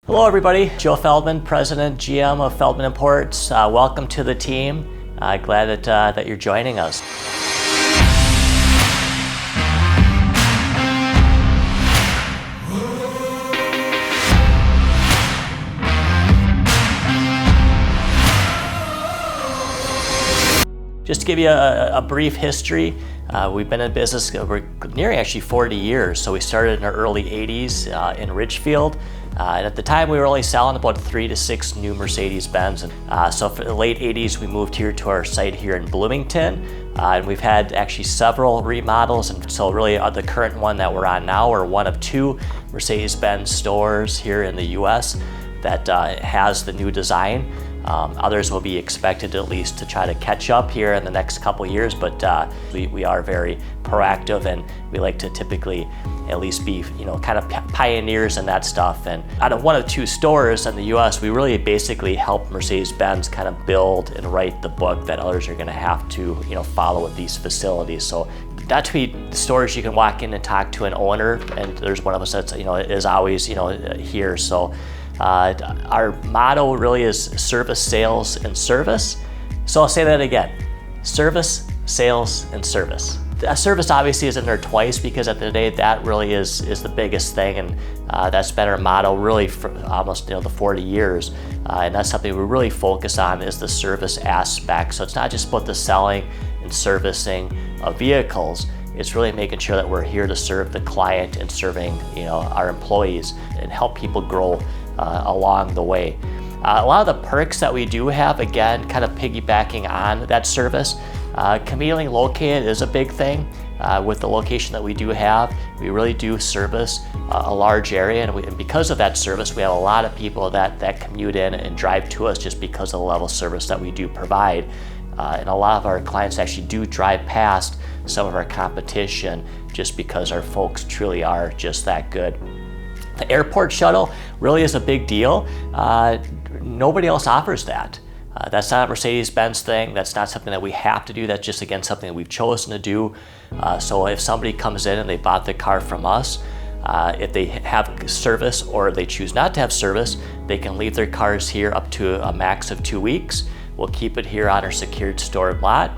Hello everybody, Joe Feldman, President, GM of Feldman Imports. Welcome to the team. Glad that you're joining us. Just to give you a brief history, we've been in business, we're nearing actually 40 years. So we started in our early 80s in Ridgefield. And at the time we were only selling about 3 to 6 new Mercedes-Benz. So for the late 80s, we moved here to our site here in Bloomington. And we've had actually several remodels. And so really the current one that we're on now are one of 2 Mercedes-Benz stores here in the US that has the new design. Others will be expected at least to try to catch up here in the next couple years, but we are very proactive and we like to typically at least be, kind of pioneers in that stuff. And out of one of 2 stores in the US, we really basically help Mercedes-Benz kind of build and write the book that others are going to have to, follow with these facilities. So not to be stores you can walk in and talk to an owner, and there's one of us that's, is always, here. So our motto really is service, sales, and service. So I'll say that again, service, sales, and service. Service obviously is in there twice because at the end of the day, that really is the biggest thing, and that's been our motto really for almost the 40 years. And that's something we really focus on is the service aspect. So it's not just about the selling and servicing of vehicles. It's really making sure that we're here to serve the client and serving our employees and help people grow along the way. A lot of the perks that we do have, again, kind of piggybacking on that service, conveniently located is a big thing. With the location that we do have, we really do service a large area, and because of that service, we have a lot of people that commute in and drive to us just because of the level of service that we do provide. And a lot of our clients actually do drive past some of our competition just because our folks truly are just that good. The airport shuttle really is a big deal. Nobody else offers that. That's not a Mercedes-Benz thing. That's not something that we have to do. That's just, again, something that we've chosen to do. So if somebody comes in and they bought the car from us, if they have service or they choose not to have service, they can leave their cars here up to a max of 2 weeks. We'll keep it here on our secured stored lot,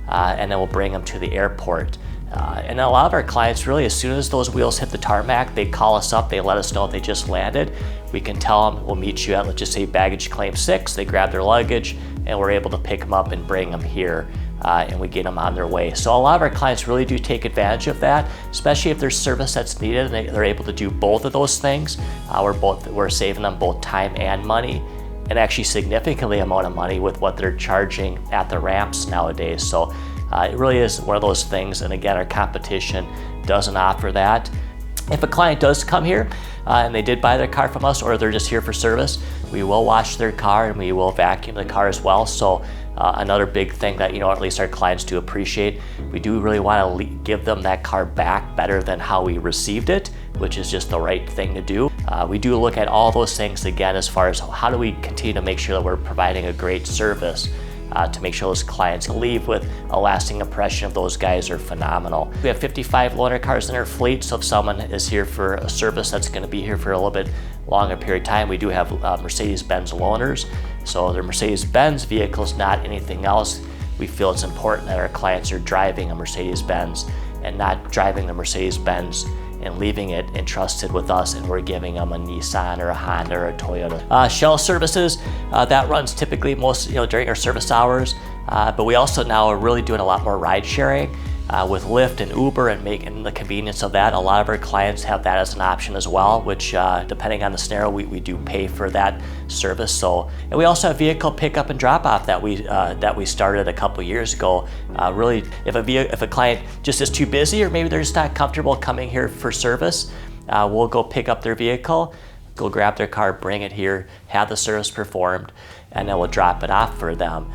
and then we'll bring them to the airport. And a lot of our clients, really, as soon as those wheels hit the tarmac, they call us up, they let us know they just landed. We can tell them, we'll meet you at, let's just say, baggage claim 6. They grab their luggage, and we're able to pick them up and bring them here, and we get them on their way. So a lot of our clients really do take advantage of that, especially if there's service that's needed, and they're able to do both of those things. We're saving them both time and money, and actually significantly amount of money with what they're charging at the ramps nowadays. So it really is one of those things, and again, our competition doesn't offer that. If a client does come here and they did buy their car from us, or they're just here for service, we will wash their car and we will vacuum the car as well. So another big thing that at least our clients do appreciate, we do really want to give them that car back better than how we received it, which is just the right thing to do. We do look at all those things again as far as how do we continue to make sure that we're providing a great service to make sure those clients leave with a lasting impression of those guys are phenomenal. We have 55 loaner cars in our fleet, so if someone is here for a service that's going to be here for a little bit longer period of time, we do have Mercedes-Benz loaners. So they're Mercedes-Benz vehicles, not anything else. We feel it's important that our clients are driving a Mercedes-Benz and not driving the Mercedes-Benz and leaving it entrusted with us, and we're giving them a Nissan or a Honda or a Toyota. Shell services, that runs typically most during our service hours, but we also now are really doing a lot more ride sharing with Lyft and Uber, and making the convenience of that. A lot of our clients have that as an option as well, which depending on the scenario, we do pay for that service. So, and we also have vehicle pickup and drop off that we started a couple years ago. Really, if a client just is too busy, or maybe they're just not comfortable coming here for service, we'll go pick up their vehicle, go grab their car, bring it here, have the service performed, and then we'll drop it off for them.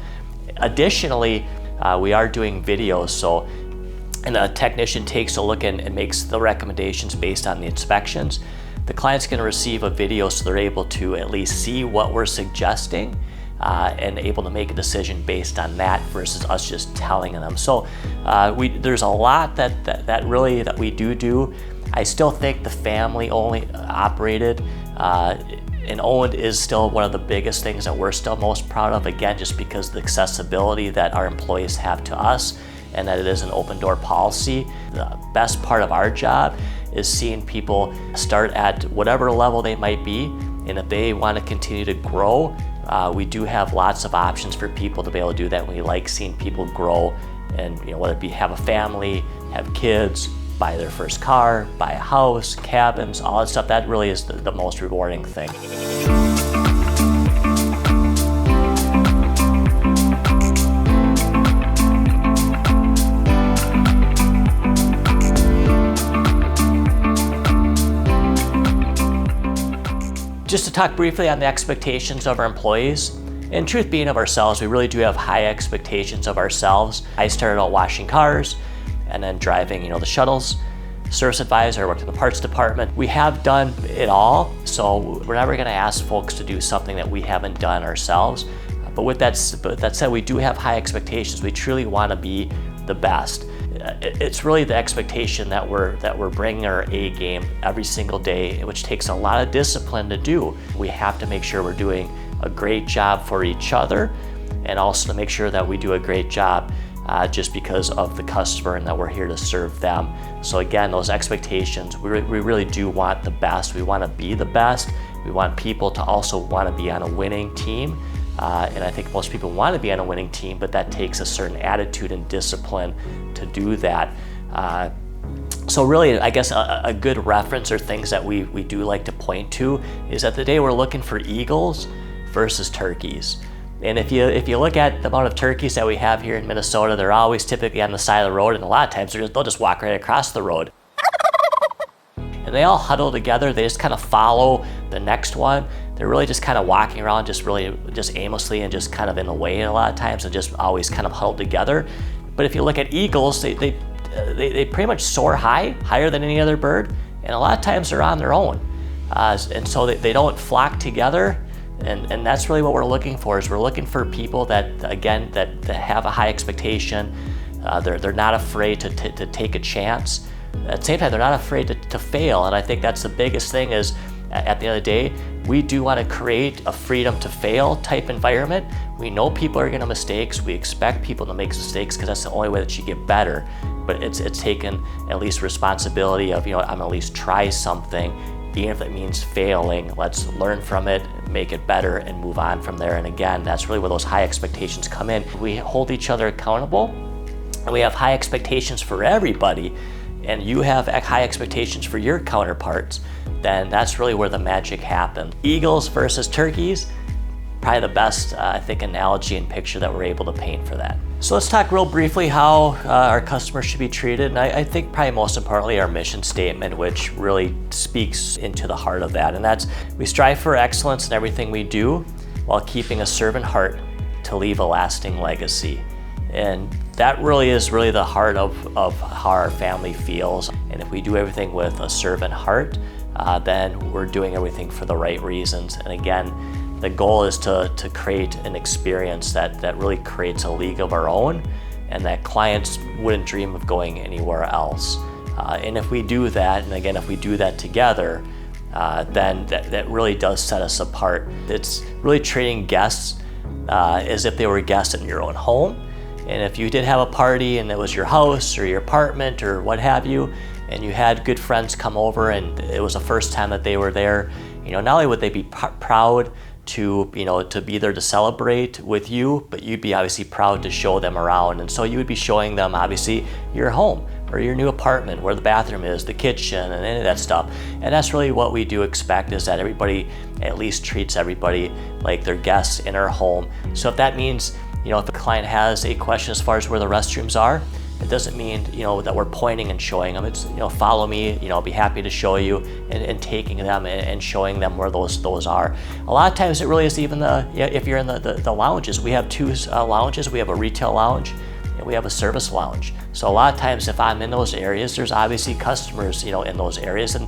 Additionally, we are doing videos, so and a technician takes a look and makes the recommendations based on the inspections. The client's going to receive a video so they're able to at least see what we're suggesting and able to make a decision based on that versus us just telling them. So there's a lot that we do. I still think the family only operated And owned is still one of the biggest things that we're still most proud of, again, just because of the accessibility that our employees have to us and that it is an open door policy. The best part of our job is seeing people start at whatever level they might be, and if they want to continue to grow, we do have lots of options for people to be able to do that. We like seeing people grow, and whether it be have a family, have kids, buy their first car, buy a house, cabins, all that stuff. That really is the most rewarding thing. Just to talk briefly on the expectations of our employees, and truth being of ourselves, we really do have high expectations of ourselves. I started out washing cars and then driving, the shuttles, service advisor, I worked in the parts department. We have done it all, so we're never gonna ask folks to do something that we haven't done ourselves. But with that said, we do have high expectations. We truly wanna be the best. It's really the expectation that we're bringing our A game every single day, which takes a lot of discipline to do. We have to make sure we're doing a great job for each other, and also to make sure that we do a great job just because of the customer and that we're here to serve them. So again, those expectations, we really do want the best. We want to be the best. We want people to also want to be on a winning team. And I think most people want to be on a winning team, but that takes a certain attitude and discipline to do that. So really, I guess a good reference or things that we do like to point to is that today we're looking for eagles versus turkeys. And if you look at the amount of turkeys that we have here in Minnesota, they're always typically on the side of the road, and a lot of times they'll just walk right across the road. And they all huddle together, they just kind of follow the next one. They're really just kind of walking around just aimlessly and just kind of in the way a lot of times, and just always kind of huddled together. But if you look at eagles, they pretty much soar higher than any other bird, and a lot of times they're on their own. And so they don't flock together. And that's really what we're looking for, is we're looking for people that, again, that have a high expectation. They're not afraid to take a chance. At the same time, they're not afraid to fail. And I think that's the biggest thing is, at the end of the day, we do want to create a freedom to fail type environment. We know people are going to make mistakes. We expect people to make mistakes because that's the only way that you get better. But it's taken at least responsibility of, I'm gonna at least try something, even if it means failing. Let's learn from it, make it better, and move on from there. And again, that's really where those high expectations come in. We hold each other accountable, and we have high expectations for everybody, and you have high expectations for your counterparts, then that's really where the magic happens. Eagles versus turkeys, probably the best, I think, analogy and picture that we're able to paint for that. So let's talk real briefly how our customers should be treated. And I think probably most importantly, our mission statement, which really speaks into the heart of that. And that's, we strive for excellence in everything we do while keeping a servant heart to leave a lasting legacy. And that really is the heart of how our family feels. And if we do everything with a servant heart, then we're doing everything for the right reasons. And again, the goal is to create an experience that really creates a league of our own, and that clients wouldn't dream of going anywhere else. And if we do that, and again, if we do that together, then that really does set us apart. It's really treating guests as if they were guests in your own home. And if you did have a party and it was your house or your apartment or what have you, and you had good friends come over and it was the first time that they were there, not only would they be proud to be there to celebrate with you, but you'd be obviously proud to show them around. And so you would be showing them obviously your home or your new apartment, where the bathroom is, the kitchen, and any of that stuff. And that's really what we do expect, is that everybody at least treats everybody like they're guests in our home. So if that means, if the client has a question as far as where the restrooms are, it doesn't mean, that we're pointing and showing them. It's, follow me, I'll be happy to show you, and taking them and showing them where those are. A lot of times it really is even if you're in the lounges. We have two lounges. We have a retail lounge and we have a service lounge. So a lot of times if I'm in those areas, there's obviously customers, in those areas, and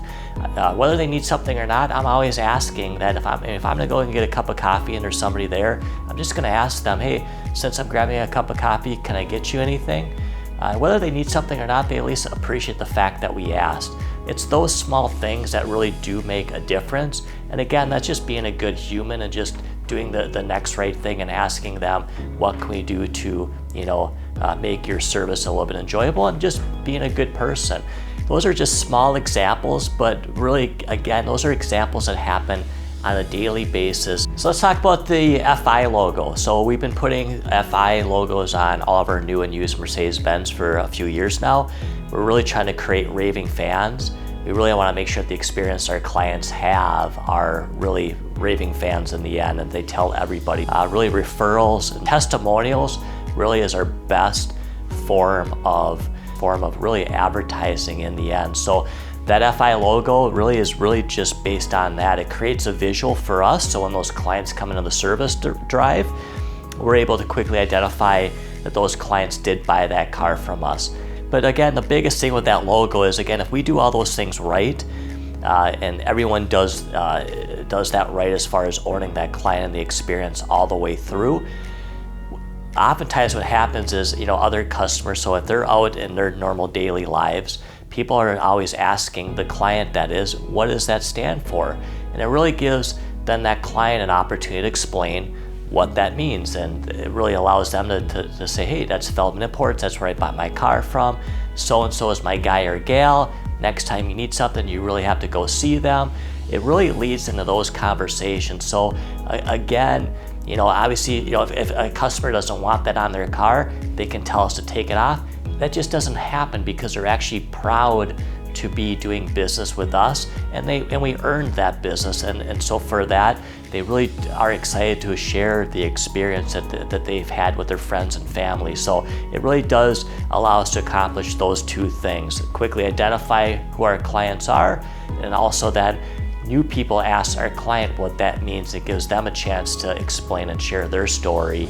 whether they need something or not, I'm always asking that if I'm gonna go and get a cup of coffee and there's somebody there, I'm just gonna ask them, hey, since I'm grabbing a cup of coffee, can I get you anything? Whether they need something or not, they at least appreciate the fact that we asked. it's those small things that really do make a difference. And again, that's just being a good human and just doing the next right thing and asking them, what can we do to, make your service a little bit enjoyable, and just being a good person. Those are just small examples, but really, again, those are examples that happen on a daily basis. So let's talk about the FI logo. So we've been putting FI logos on all of our new and used Mercedes-Benz for a few years now. We're really trying to create raving fans. We really want to make sure that the experience our clients have are really raving fans in the end, and they tell everybody. Really, referrals and testimonials really is our best form of really advertising in the end. So that FI logo really is just based on that. It creates a visual for us, so when those clients come into the service drive, we're able to quickly identify that those clients did buy that car from us. But again, the biggest thing with that logo is, again, if we do all those things right, and everyone does that right as far as owning that client and the experience all the way through, oftentimes what happens is, other customers, so if they're out in their normal daily lives, people are always asking the client, that is, what does that stand for? And it really gives then that client an opportunity to explain what that means, and it really allows them to say, hey, that's Feldmann Imports, that's where I bought my car from, so-and-so is my guy or gal, next time you need something, you really have to go see them. It really leads into those conversations. So again, obviously, if a customer doesn't want that on their car, they can tell us to take it off. That just doesn't happen because they're actually proud to be doing business with us, and we earned that business, and so for that, they really are excited to share the experience that they've had with their friends and family. So it really does allow us to accomplish those two things: quickly identify who our clients are, and also that new people ask our client what that means. It gives them a chance to explain and share their story,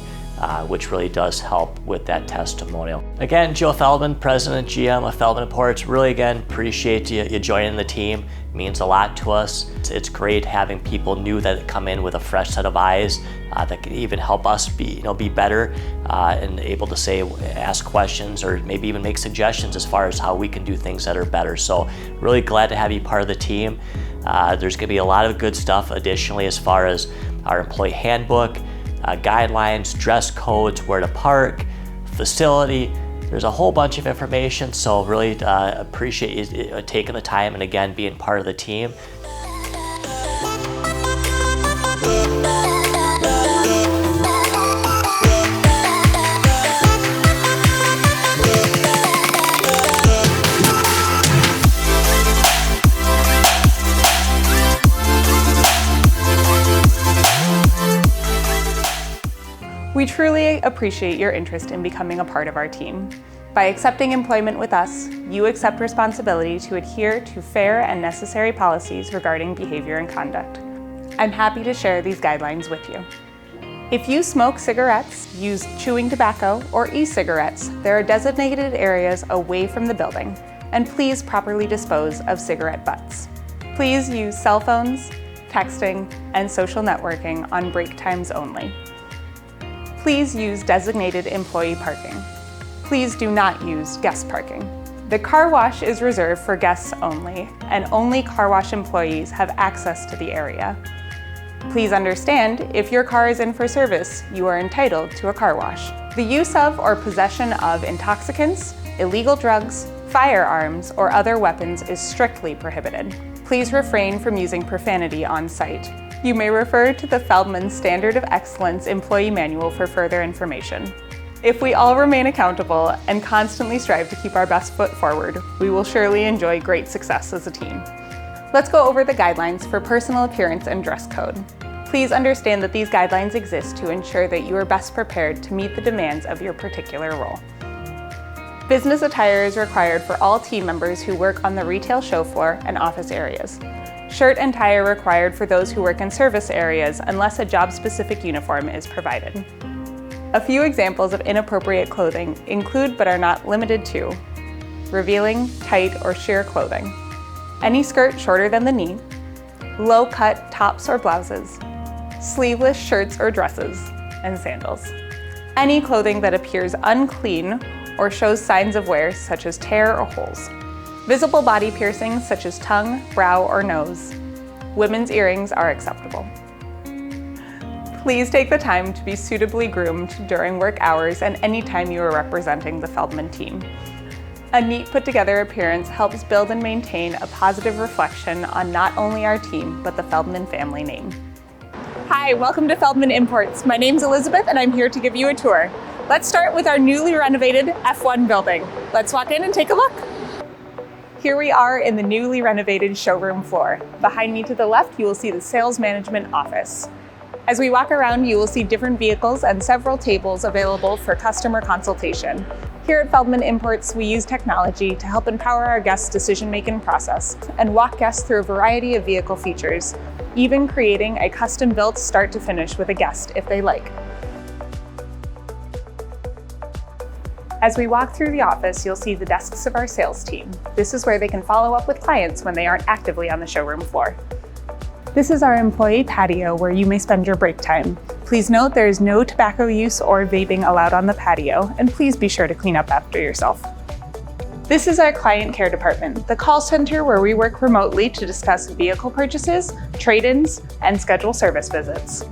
which really does help with that testimonial. Again, Joe Feldmann, President and GM of Feldmann Imports, really again appreciate you joining the team. It means a lot to us. It's great having people new that come in with a fresh set of eyes that can even help us be better and able to ask questions or maybe even make suggestions as far as how we can do things that are better. So really glad to have you part of the team. There's going to be a lot of good stuff additionally as far as our employee handbook, guidelines, dress codes, where to park, facility. There's a whole bunch of information, so really appreciate you taking the time and again being part of the team. We truly appreciate your interest in becoming a part of our team. By accepting employment with us, you accept responsibility to adhere to fair and necessary policies regarding behavior and conduct. I'm happy to share these guidelines with you. If you smoke cigarettes, use chewing tobacco, or e-cigarettes, there are designated areas away from the building, and please properly dispose of cigarette butts. Please use cell phones, texting, and social networking on break times only. Please use designated employee parking. Please do not use guest parking. The car wash is reserved for guests only, and only car wash employees have access to the area. Please understand, if your car is in for service, you are entitled to a car wash. The use of or possession of intoxicants, illegal drugs, firearms, or other weapons is strictly prohibited. Please refrain from using profanity on site. You may refer to the Feldmann Standard of Excellence Employee Manual for further information. If we all remain accountable and constantly strive to keep our best foot forward, we will surely enjoy great success as a team. Let's go over the guidelines for personal appearance and dress code. Please understand that these guidelines exist to ensure that you are best prepared to meet the demands of your particular role. Business attire is required for all team members who work on the retail show floor and office areas. Shirt and tie are required for those who work in service areas unless a job-specific uniform is provided. A few examples of inappropriate clothing include but are not limited to revealing, tight, or sheer clothing, any skirt shorter than the knee, low-cut tops or blouses, sleeveless shirts or dresses, and sandals. Any clothing that appears unclean or shows signs of wear such as tear or holes. Visible body piercings such as tongue, brow, or nose. Women's earrings are acceptable. Please take the time to be suitably groomed during work hours and anytime you are representing the Feldmann team. A neat put-together appearance helps build and maintain a positive reflection on not only our team, but the Feldmann family name. Hi, welcome to Feldmann Imports. My name's Elizabeth and I'm here to give you a tour. Let's start with our newly renovated F1 building. Let's walk in and take a look. Here we are in the newly renovated showroom floor. Behind me to the left, you will see the sales management office. As we walk around, you will see different vehicles and several tables available for customer consultation. Here at Feldmann Imports, we use technology to help empower our guests' decision-making process and walk guests through a variety of vehicle features, even creating a custom-built start to finish with a guest if they like. As we walk through the office, you'll see the desks of our sales team. This is where they can follow up with clients when they aren't actively on the showroom floor. This is our employee patio where you may spend your break time. Please note there is no tobacco use or vaping allowed on the patio, and please be sure to clean up after yourself. This is our client care department, the call center where we work remotely to discuss vehicle purchases, trade-ins, and schedule service visits.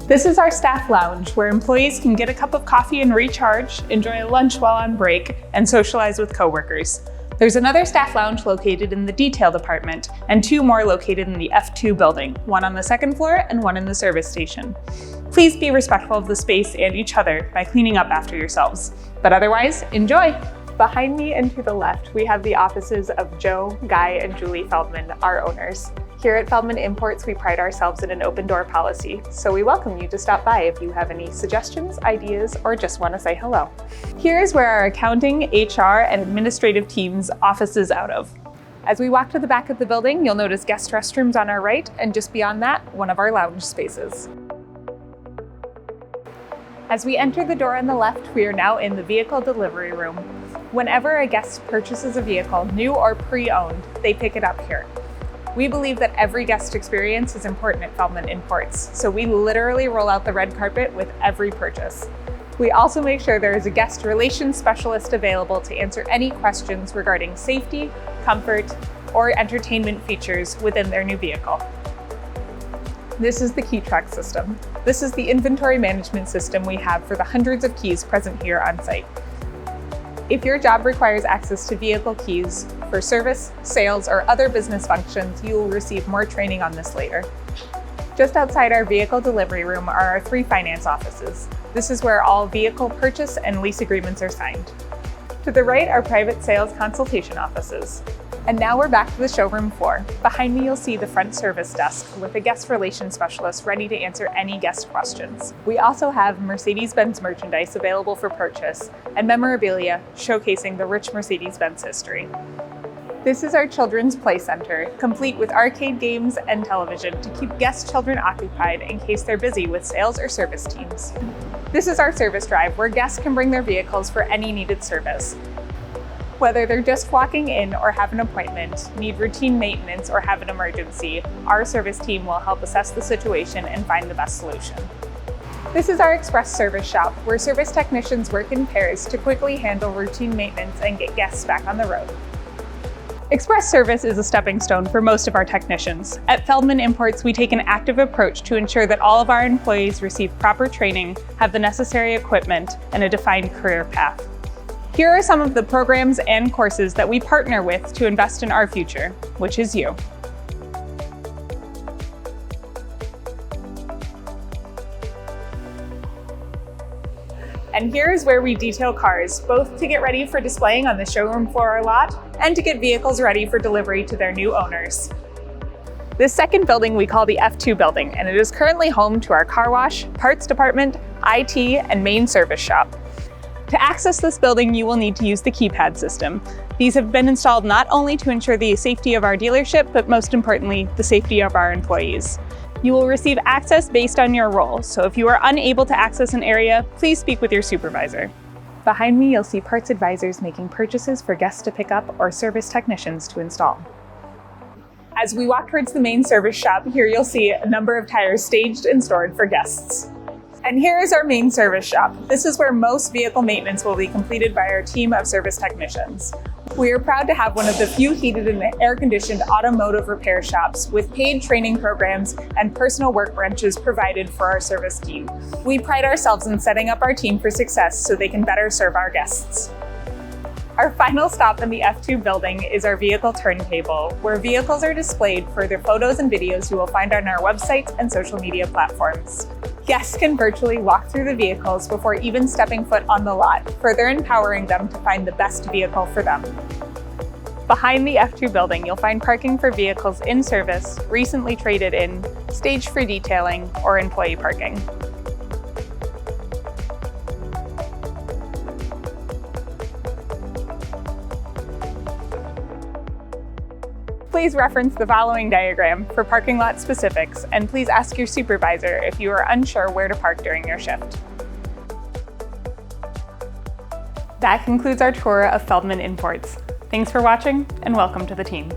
This is our staff lounge where employees can get a cup of coffee and recharge, enjoy a lunch while on break, and socialize with coworkers. There's another staff lounge located in the detail department and two more located in the F2 building, one on the second floor and one in the service station. Please be respectful of the space and each other by cleaning up after yourselves. But otherwise, enjoy! Behind me and to the left, we have the offices of Joe, Guy, and Julie Feldmann, our owners. Here at Feldmann Imports, we pride ourselves in an open door policy, so we welcome you to stop by if you have any suggestions, ideas, or just want to say hello. Here is where our accounting, HR, and administrative teams offices out of. As we walk to the back of the building, you'll notice guest restrooms on our right, and just beyond that, one of our lounge spaces. As we enter the door on the left, we are now in the vehicle delivery room. Whenever a guest purchases a vehicle, new or pre-owned, they pick it up here. We believe that every guest experience is important at Feldmann Imports, so we literally roll out the red carpet with every purchase. We also make sure there is a guest relations specialist available to answer any questions regarding safety, comfort, or entertainment features within their new vehicle. This is the key track system. This is the inventory management system we have for the hundreds of keys present here on site. If your job requires access to vehicle keys for service, sales, or other business functions, you will receive more training on this later. Just outside our vehicle delivery room are our three finance offices. This is where all vehicle purchase and lease agreements are signed. To the right are private sales consultation offices. And now we're back to the showroom floor. Behind me, you'll see the front service desk with a guest relations specialist ready to answer any guest questions. We also have Mercedes-Benz merchandise available for purchase and memorabilia showcasing the rich Mercedes-Benz history. This is our children's play center, complete with arcade games and television to keep guest children occupied in case they're busy with sales or service teams. This is our service drive where guests can bring their vehicles for any needed service. Whether they're just walking in or have an appointment, need routine maintenance, or have an emergency, our service team will help assess the situation and find the best solution. This is our express service shop, where service technicians work in pairs to quickly handle routine maintenance and get guests back on the road. Express service is a stepping stone for most of our technicians. At Feldmann Imports, we take an active approach to ensure that all of our employees receive proper training, have the necessary equipment, and a defined career path. Here are some of the programs and courses that we partner with to invest in our future, which is you. And here is where we detail cars, both to get ready for displaying on the showroom floor or lot, and to get vehicles ready for delivery to their new owners. This second building we call the F2 building, and it is currently home to our car wash, parts department, IT, and main service shop. To access this building, you will need to use the keypad system. These have been installed not only to ensure the safety of our dealership, but most importantly, the safety of our employees. You will receive access based on your role, so if you are unable to access an area, please speak with your supervisor. Behind me, you'll see parts advisors making purchases for guests to pick up or service technicians to install. As we walk towards the main service shop, here you'll see a number of tires staged and stored for guests. And here is our main service shop. This is where most vehicle maintenance will be completed by our team of service technicians. We are proud to have one of the few heated and air-conditioned automotive repair shops with paid training programs and personal workbenches provided for our service team. We pride ourselves in setting up our team for success so they can better serve our guests. Our final stop in the F2 building is our vehicle turntable, where vehicles are displayed for the photos and videos you will find on our website and social media platforms. Guests can virtually walk through the vehicles before even stepping foot on the lot, further empowering them to find the best vehicle for them. Behind the F2 building, you'll find parking for vehicles in service, recently traded in, staged for detailing, or employee parking. Please reference the following diagram for parking lot specifics, and please ask your supervisor if you are unsure where to park during your shift. That concludes our tour of Feldmann Imports. Thanks for watching, and welcome to the team.